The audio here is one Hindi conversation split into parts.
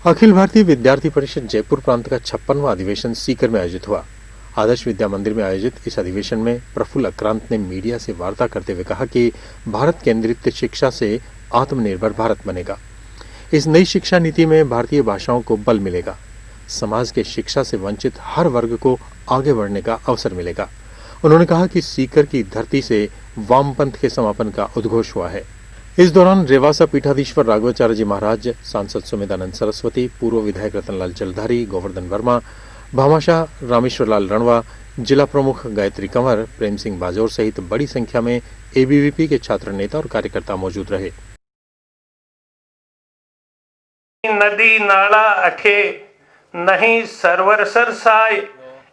अखिल भारतीय विद्यार्थी परिषद जयपुर प्रांत का 56वां अधिवेशन सीकर में आयोजित हुआ। आदर्श विद्या मंदिर में आयोजित इस अधिवेशन में प्रफुल्ल अक्रांत ने मीडिया से वार्ता करते हुए कहा कि भारत केंद्रित शिक्षा से आत्मनिर्भर भारत बनेगा। इस नई शिक्षा नीति में भारतीय भाषाओं को बल मिलेगा। समाज के शिक्षा से वंचित हर वर्ग को आगे बढ़ने का अवसर मिलेगा। उन्होंने कहा कि सीकर की धरती से वामपंथ के समापन का उद्घोष हुआ है। इस दौरान रेवासा पीठाधीश्वर राघवाचार्य जी महाराज, सांसद सुमेधानंद सरस्वती, पूर्व विधायक रतनलाल जलधारी, गोवर्धन वर्मा, भामाशाह रामेश्वर लाल रणवा, जिला प्रमुख गायत्री कंवर, प्रेम सिंह बाजौर सहित बड़ी संख्या में एबीवीपी के छात्र नेता और कार्यकर्ता मौजूद रहे। नदी नाला अखे नहीं सरवर सरसाय,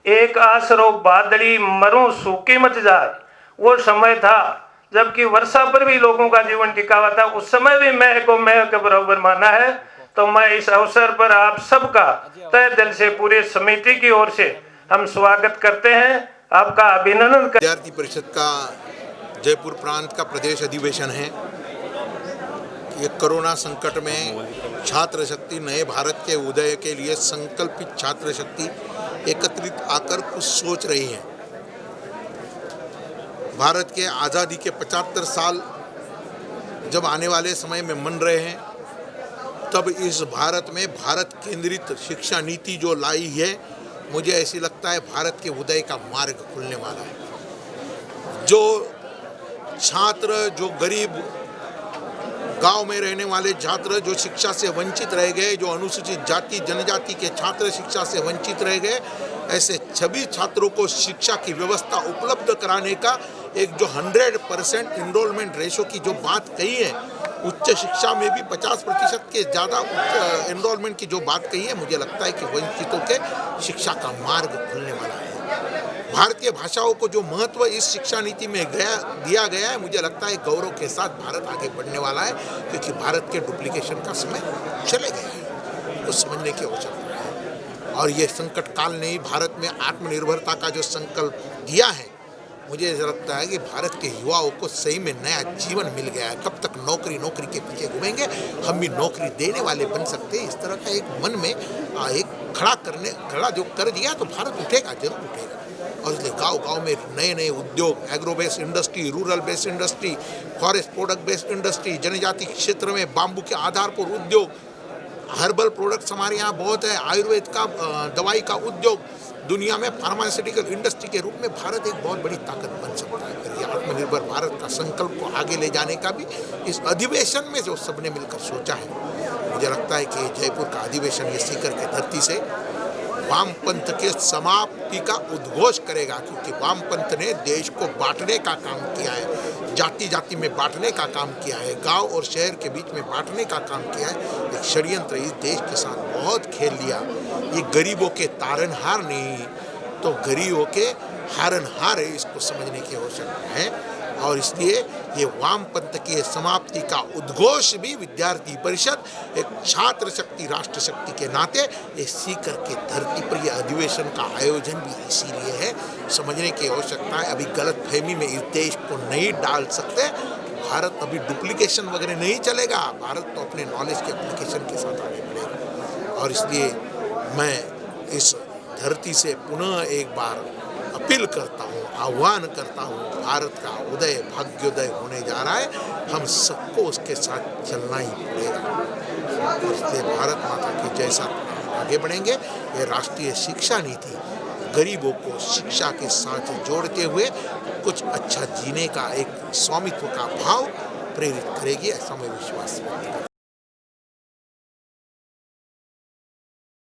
एक आसरो बादली मरूं सूखी मच जाए। वो समय था जबकि वर्षा पर भी लोगों का जीवन टिका हुआ था। उस समय भी मैं को मैं के बराबर माना है। तो मैं इस अवसर पर आप सबका तहे दिल से पूरे समिति की ओर से हम स्वागत करते हैं, आपका अभिनंदन करते हैं। विद्यार्थी परिषद का जयपुर प्रांत का प्रदेश अधिवेशन है। ये कोरोना संकट में छात्र शक्ति नए भारत के उदय के लिए संकल्पित छात्र शक्ति एकत्रित आकर कुछ सोच रही है। भारत के आज़ादी के 75 साल जब आने वाले समय में मन रहे हैं, तब इस भारत में भारत केंद्रित शिक्षा नीति जो लाई है, मुझे ऐसी लगता है भारत के उदय का मार्ग खुलने वाला है। जो छात्र, जो गरीब गांव में रहने वाले छात्र जो शिक्षा से वंचित रह गए, जो अनुसूचित जाति जनजाति के छात्र शिक्षा से वंचित रह गए, ऐसे सभी छात्रों को शिक्षा की व्यवस्था उपलब्ध कराने का एक जो 100% इनरोलमेंट रेशो की जो बात कही है, उच्च शिक्षा में भी 50% के ज़्यादा इनरोलमेंट की जो बात कही है, मुझे लगता है कि वंचितों के शिक्षा का मार्ग खुलने वाला है। भारतीय भाषाओं को जो महत्व इस शिक्षा नीति में दिया गया है, मुझे लगता है गौरव के साथ भारत आगे बढ़ने वाला है, क्योंकि भारत के डुप्लीकेशन का समय चले गया है, कुछ समझने की आवश्यकता है। और ये संकट काल ने ही भारत में आत्मनिर्भरता का जो संकल्प दिया है, मुझे ऐसा लगता है कि भारत के युवाओं को सही में नया जीवन मिल गया है। कब तक नौकरी नौकरी के पीछे घूमेंगे, हम भी नौकरी देने वाले बन सकते हैं। इस तरह का एक मन में एक खड़ा जो कर दिया, तो भारत उठेगा, जरूर उठेगा। और इसलिए गांव-गांव में नए नए उद्योग, agro based industry, rural based industry, forest product based industry, जनजाति क्षेत्र में बाम्बू के आधार पर उद्योग, हर्बल प्रोडक्ट्स हमारे यहाँ बहुत है, आयुर्वेद का दवाई का उद्योग, दुनिया में फार्मास्यूटिकल इंडस्ट्री के रूप में भारत एक बहुत बड़ी ताकत बन सकता है। फिर ये आत्मनिर्भर भारत का संकल्प को आगे ले जाने का भी इस अधिवेशन में जो सबने मिलकर सोचा है, मुझे लगता है कि जयपुर का अधिवेशन ये सीकर की धरती से वामपंथ के समाप्ति का उद्घोष करेगा, क्योंकि वामपंथ ने देश को बांटने का काम किया है, जाति जाति में बांटने का काम किया है, गांव और शहर के बीच में बांटने का काम किया है। एक षड्यंत्र इस देश के साथ बहुत खेल लिया। ये गरीबों के तारनहार नहीं, तो गरीबों के हारनहार है, इसको समझने की आवश्यकता है। और इसलिए ये वामपंथ की समाप्ति का उद्घोष भी विद्यार्थी परिषद एक छात्र शक्ति, राष्ट्र शक्ति के नाते ये सीकर के धरती पर यह अधिवेशन का आयोजन भी इसीलिए है। समझने की आवश्यकता है। अभी गलत फहमी में इस देश को नहीं डाल सकते। भारत अभी डुप्लीकेशन वगैरह नहीं चलेगा। भारत तो अपने नॉलेज के एप्लीकेशन के साथ आगे बढ़ेगा। और इसलिए मैं इस धरती से पुनः एक बार अपील करता हूँ, आह्वान करता हूँ, भारत का उदय, भाग्योदय होने जा रहा है। हम सबको उसके साथ चलना ही पड़ेगा। इसलिए भारत माता की जैसा आगे बढ़ेंगे। ये राष्ट्रीय शिक्षा नीति गरीबों को शिक्षा के साथ जोड़ते हुए कुछ अच्छा जीने का एक स्वामित्व का भाव प्रेरित करेगी, ऐसा मैं विश्वास करता हूँ।